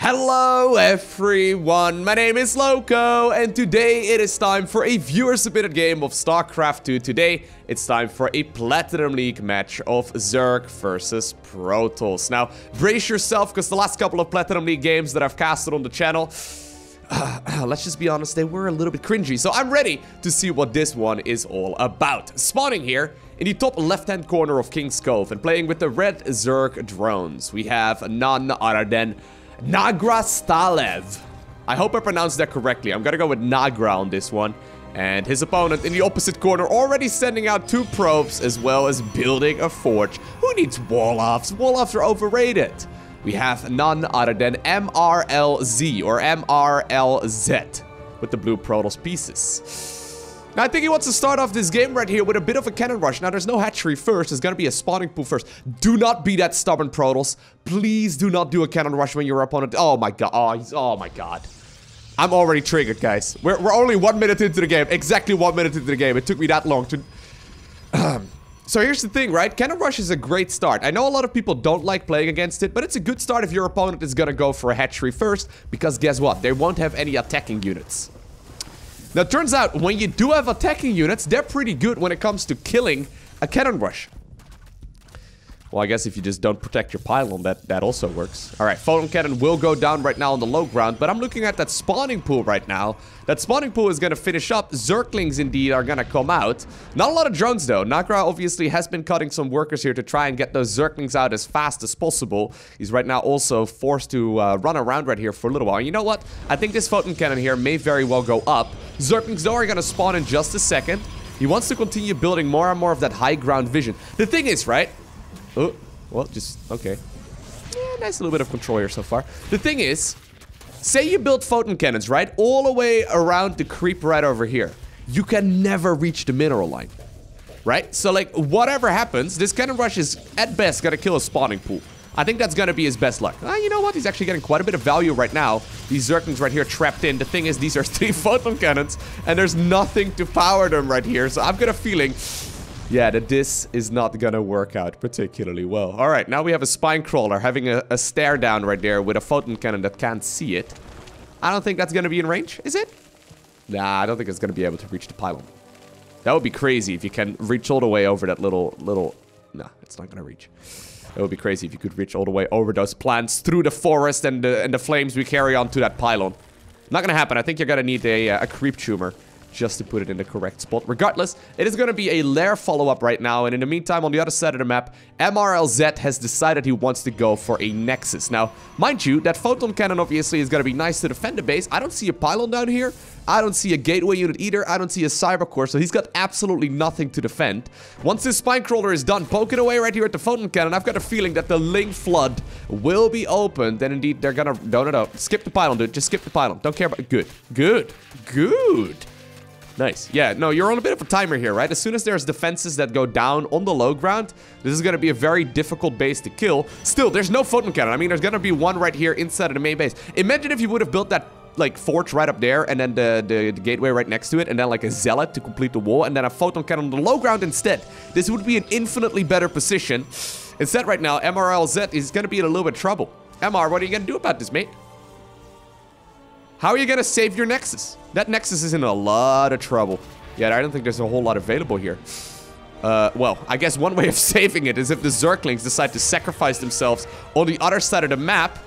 Hello everyone, my name is Lowko, and today it is time for a viewer-submitted game of StarCraft 2. Today, it's time for a Platinum League match of Zerg versus Protoss. Now, brace yourself, because the last couple of Platinum League games that I've casted on the channel, let's just be honest, they were a little bit cringy. So I'm ready to see what this one is all about. Spawning here in the top left-hand corner of King's Cove and playing with the red Zerg drones, we have none other than Nagra Stalev. I hope I pronounced that correctly. I'm gonna go with Nagra on this one. And his opponent in the opposite corner already sending out 2 probes as well as building a forge. Who needs wall-offs? Wall-offs are overrated. We have none other than MRLZ or MRLZ with the blue Protoss pieces. Now, I think he wants to start off this game right here with a bit of a cannon rush. Now, there's no hatchery first. There's going to be a spawning pool first. Do not be that stubborn, Protoss. Please do not do a cannon rush when your opponent... Oh, my God. Oh, my God. I'm already triggered, guys. We're only 1 minute into the game. Exactly 1 minute into the game. It took me that long to... So here's the thing, right? Cannon rush is a great start. I know a lot of people don't like playing against it, but it's a good start if your opponent is going to go for a hatchery first. Because guess what? They won't have any attacking units. Now, it turns out, when you do have attacking units, they're pretty good when it comes to killing a cannon rush. Well, I guess if you just don't protect your pylon, that also works. Alright, Photon Cannon will go down right now on the low ground, but I'm looking at that spawning pool right now. That spawning pool is going to finish up. Zerglings, indeed, are going to come out. Not a lot of drones, though. Nagra obviously has been cutting some workers here to try and get those Zerglings out as fast as possible. He's right now also forced to run around right here for a little while. And you know what? I think this Photon Cannon here may very well go up. Zerglings, though, are going to spawn in just a second. He wants to continue building more and more of that high ground vision. The thing is, right? Oh, well, just, okay. Yeah, nice little bit of control here so far. The thing is, say you build Photon Cannons, right? All the way around the creep right over here. You can never reach the mineral line, right? So, like, whatever happens, this cannon rush is, at best, gonna kill a spawning pool. I think that's gonna be his best luck. You know what? He's actually getting quite a bit of value right now. These Zerglings right here trapped in. The thing is, these are 3 Photon Cannons, and there's nothing to power them right here. So I've got a feeling... yeah, that this is not gonna work out particularly well. Alright, now we have a spine crawler having a stare down right there with a photon cannon that can't see it. I don't think that's gonna be in range, is it? Nah, I don't think it's gonna be able to reach the pylon. That would be crazy if you can reach all the way over that little... Nah, it's not gonna reach. It would be crazy if you could reach all the way over those plants, through the forest and the flames we carry on to that pylon. Not gonna happen. I think you're gonna need a creep tumor just to put it in the correct spot. Regardless, it is going to be a lair follow-up right now, and in the meantime, on the other side of the map, MRLZ has decided he wants to go for a Nexus. Now, mind you, that Photon Cannon obviously is going to be nice to defend the base. I don't see a pylon down here. I don't see a gateway unit either. I don't see a cyber core, so he's got absolutely nothing to defend. Once this spine crawler is done poking away right here at the Photon Cannon, I've got a feeling that the Ling Flood will be opened, and indeed, they're gonna... No. Skip the pylon, dude. Just skip the pylon. Don't care about... Good. Nice. Yeah, no, you're on a bit of a timer here, right? As soon as there's defenses that go down on the low ground, this is going to be a very difficult base to kill. Still, there's no Photon Cannon. I mean, there's going to be one right here inside of the main base. Imagine if you would have built that, like, forge right up there, and then the gateway right next to it, and then, like, a Zealot to complete the wall, and then a Photon Cannon on the low ground instead. This would be an infinitely better position. Instead, right now, MRLZ is going to be in a little bit of trouble. MR, what are you going to do about this, mate? How are you gonna save your Nexus? That Nexus is in a lot of trouble. Yeah, I don't think there's a whole lot available here. Well, I guess one way of saving it is if the Zerglings decide to sacrifice themselves on the other side of the map.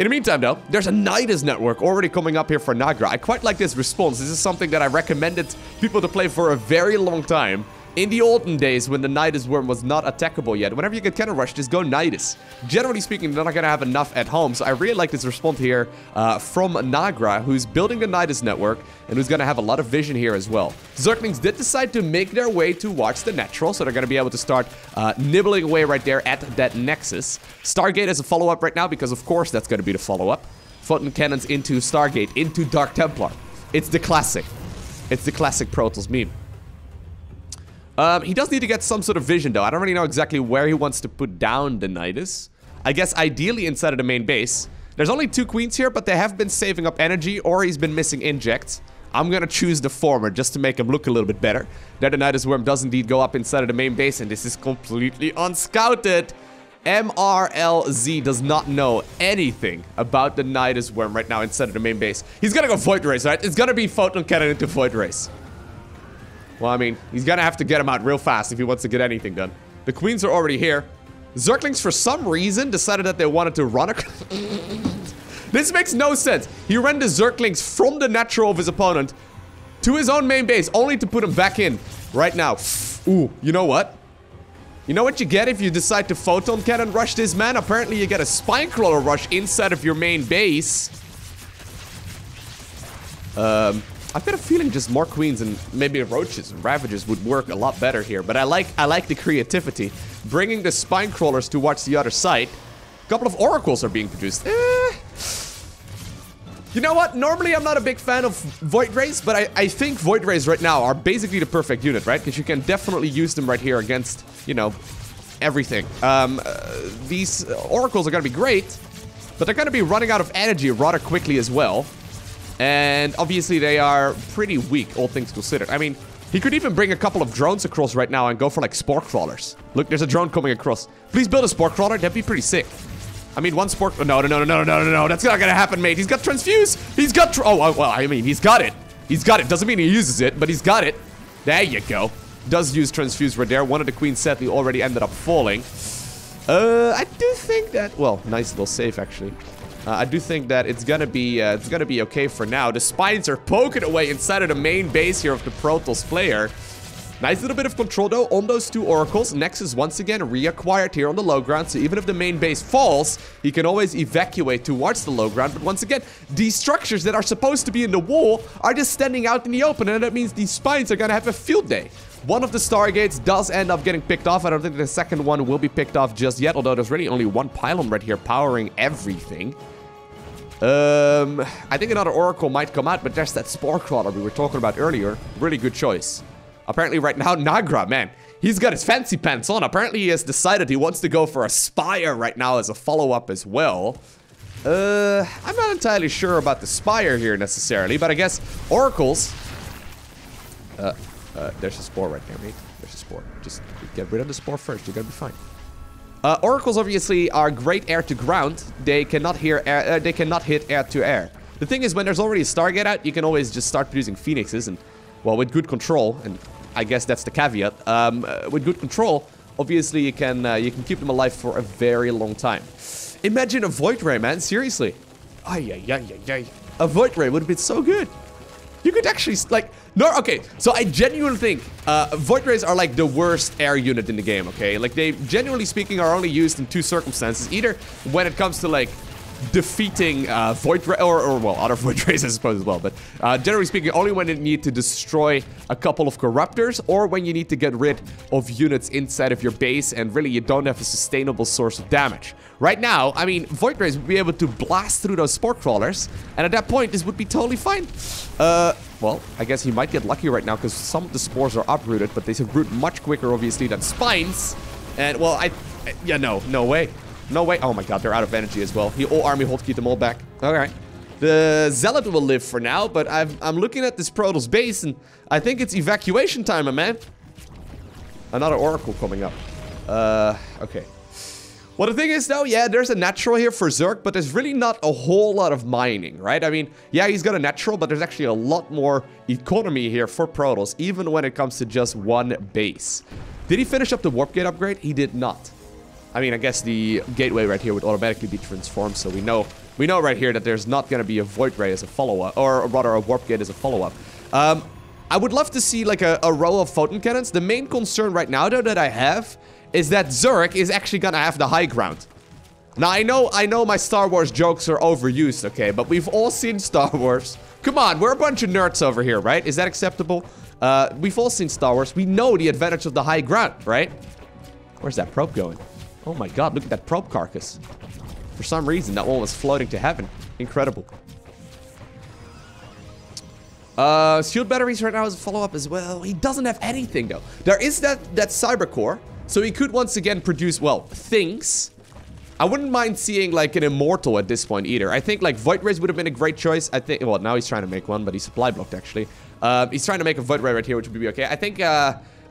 In the meantime, though, there's a Nidus network already coming up here for Nagra. I quite like this response. This is something that I recommended people to play for a very long time. In the olden days, when the Nidus worm was not attackable yet, whenever you get cannon rush, just go Nidus. Generally speaking, they're not going to have enough at home, so I really like this response here from Nagra, who's building the Nidus network, and who's going to have a lot of vision here as well. Zerglings did decide to make their way towards the natural, so they're going to be able to start nibbling away right there at that Nexus. Stargate is a follow-up right now, because of course that's going to be the follow-up. Photon Cannons into Stargate, into Dark Templar. It's the classic. It's the classic Protoss meme. He does need to get some sort of vision, though. I don't really know exactly where he wants to put down the Nidus. I guess ideally inside of the main base. There's only 2 queens here, but they have been saving up energy, or he's been missing injects. I'm gonna choose the former, just to make him look a little bit better. There the Nidus worm does indeed go up inside of the main base, and this is completely unscouted. MRLZ does not know anything about the Nidus Worm right now inside of the main base. He's gonna go Void Race, right? It's gonna be Photon Cannon into Void Race. Well, I mean, he's gonna have to get him out real fast if he wants to get anything done. The queens are already here. Zerglings, for some reason, decided that they wanted to run a... This makes no sense. He ran the Zerglings from the natural of his opponent to his own main base, only to put him back in right now. Ooh, you know what? You know what you get if you decide to Photon Cannon rush this man? Apparently you get a Spinecrawler rush inside of your main base. I've got a feeling just more queens and maybe roaches and ravages would work a lot better here. But I like the creativity. Bringing the Spinecrawlers to watch the other side. A couple of oracles are being produced. You know what? Normally, I'm not a big fan of Void Rays, but I think Void Rays right now are basically the perfect unit, right? Because you can definitely use them right here against, you know, everything. These oracles are going to be great, but they're going to be running out of energy rather quickly as well. And obviously, they are pretty weak, all things considered. I mean, he could even bring a couple of drones across right now and go for, like, Spore Crawlers. Look, there's a drone coming across. Please build a Spore Crawler. That'd be pretty sick. I mean, one Spore... No. That's not gonna happen, mate. He's got Transfuse. He's got... Oh, well, I mean, he's got it. He's got it. Doesn't mean he uses it, but he's got it. There you go. Does use Transfuse right there. One of the queens sadly already ended up falling. I do think that... Well, nice little save, actually. I do think that it's gonna be okay for now. The spines are poking away inside of the main base here of the Protoss player. Nice little bit of control, though, on those two oracles. Nexus, once again, reacquired here on the low ground. So even if the main base falls, he can always evacuate towards the low ground. But once again, these structures that are supposed to be in the wall are just standing out in the open. And that means these spines are going to have a field day. One of the Stargates does end up getting picked off. I don't think the second one will be picked off just yet. Although there's really only one pylon right here powering everything. I think another oracle might come out. But there's that Spore Crawler we were talking about earlier. Really good choice. Apparently right now, Nagra, man, he's got his fancy pants on. Apparently he has decided he wants to go for a Spire right now as a follow-up as well. I'm not entirely sure about the Spire here necessarily, but I guess Oracles... there's a Spore right there, mate. There's a Spore. Just get rid of the Spore first. You're gonna be fine. Oracles obviously are great air to ground. They cannot hit air to air. The thing is, when there's already a Stargate out, you can always just start producing Phoenixes and... Well, with good control, and I guess that's the caveat, with good control, obviously you can keep them alive for a very long time. Imagine a Void Ray, man, seriously. Ay. A Void Ray would have been so good. You could actually, like, no, okay, so I genuinely think Void Rays are like the worst air unit in the game, okay? Like, they, genuinely speaking, are only used in two circumstances. Either when it comes to, like, defeating Void Ray, or well, other Void Rays I suppose as well, but generally speaking, only when you need to destroy a couple of Corruptors, or when you need to get rid of units inside of your base, and really you don't have a sustainable source of damage. Right now, I mean, Void Rays would be able to blast through those Spore Crawlers, and at that point, this would be totally fine. Well, I guess he might get lucky right now, because some of the spores are uprooted, but they root much quicker, obviously, than spines. And, well, yeah, no way. No way. Oh my god, they're out of energy as well. He all army hold, keep them all back. Alright. The Zealot will live for now, but I'm looking at this Protoss base, and I think it's evacuation time, my man. Another Oracle coming up. Okay. Well, the thing is, though, yeah, there's a natural here for Zerg, but there's really not a whole lot of mining, right? I mean, yeah, he's got a natural, but there's actually a lot more economy here for Protoss, even when it comes to just one base. Did he finish up the Warp Gate upgrade? He did not. I mean, I guess the gateway right here would automatically be transformed, so we know right here that there's not going to be a Void Ray as a follow-up, or rather a Warp Gate as a follow-up. I would love to see like a row of Photon Cannons. The main concern right now, though, that I have is that Zerg is actually going to have the high ground. Now, I know my Star Wars jokes are overused, okay, but we've all seen Star Wars. Come on, we're a bunch of nerds over here, right? Is that acceptable? We've all seen Star Wars. We know the advantage of the high ground, right? Where's that probe going? Oh my god, look at that probe carcass. For some reason, that one was floating to heaven. Incredible. Shield batteries right now is a follow-up as well. He doesn't have anything, though. There is that cyber core, so he could once again produce, well, things. I wouldn't mind seeing, like, an immortal at this point, either. I think, like, Void Rays would have been a great choice. I think, well, now he's trying to make one, but he's supply blocked, actually. He's trying to make a Void Ray right here, which would be okay. I think,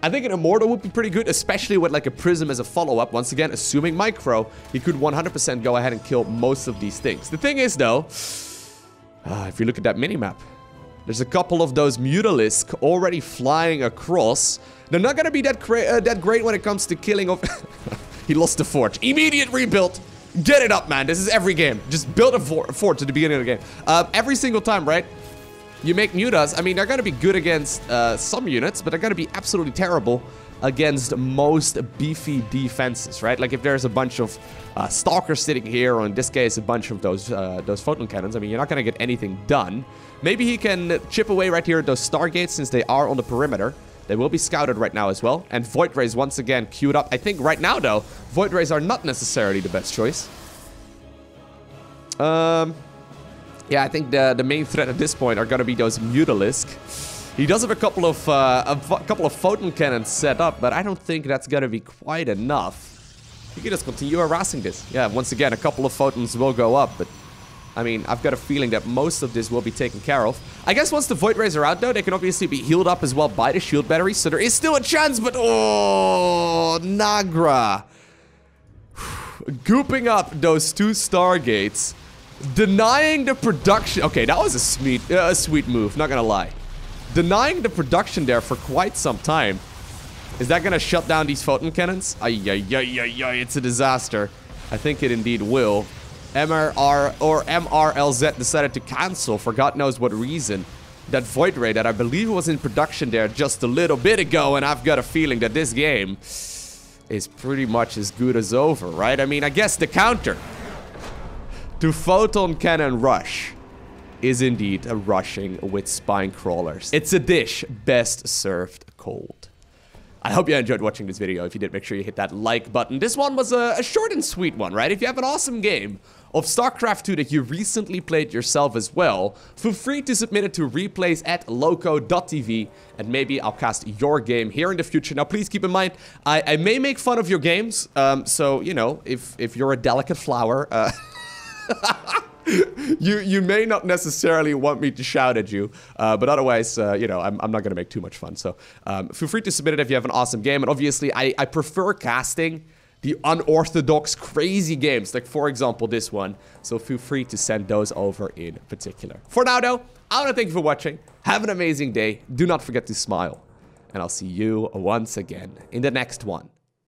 I think an Immortal would be pretty good, especially with like a Prism as a follow-up. Once again, assuming Micro, he could 100% go ahead and kill most of these things. The thing is, though, if you look at that minimap, there's a couple of those Mutalisk already flying across. They're not going to be that great when it comes to killing of... He lost the Forge. Immediate rebuild. Get it up, man. This is every game. Just build a fort at the beginning of the game. Every single time, right? You make Mutas. I mean, they're going to be good against some units, but they're going to be absolutely terrible against most beefy defenses, right? Like if there's a bunch of Stalkers sitting here, or in this case, a bunch of those Photon Cannons, I mean, you're not going to get anything done. Maybe he can chip away right here at those Stargates since they are on the perimeter. They will be scouted right now as well. And Void Rays once again queued up. I think right now, though, Void Rays are not necessarily the best choice. Yeah, I think the main threat at this point are going to be those Mutalisk. He does have a couple of Photon Cannons set up, but I don't think that's going to be quite enough. You can just continue harassing this. Yeah, once again, a couple of Photons will go up, but I mean, I've got a feeling that most of this will be taken care of. I guess once the Void Rays are out, though, they can obviously be healed up as well by the shield batteries, so there is still a chance, but oh, Nagra. Gooping up those two Stargates. Denying the production. Okay, that was a sweet move, not gonna lie. Denying the production there for quite some time. Is that gonna shut down these Photon Cannons? It's a disaster. I think it indeed will. MRLZ decided to cancel for God knows what reason that Void Ray that I believe was in production there just a little bit ago, and I've got a feeling that this game is pretty much as good as over, right? I mean, I guess the counter to Photon Cannon Rush is indeed a rushing with Spine Crawlers. It's a dish best served cold. I hope you enjoyed watching this video. If you did, make sure you hit that like button. This one was a short and sweet one, right? If you have an awesome game of StarCraft 2 that you recently played yourself as well, feel free to submit it to replays at LowkoTV, and maybe I'll cast your game here in the future. Now, please keep in mind, I may make fun of your games, so, you know, if you're a delicate flower, you may not necessarily want me to shout at you, but otherwise, you know, I'm not going to make too much fun. So feel free to submit it if you have an awesome game. And obviously, I prefer casting the unorthodox, crazy games, like, for example, this one. So feel free to send those over in particular. For now, though, I want to thank you for watching. Have an amazing day. Do not forget to smile. And I'll see you once again in the next one.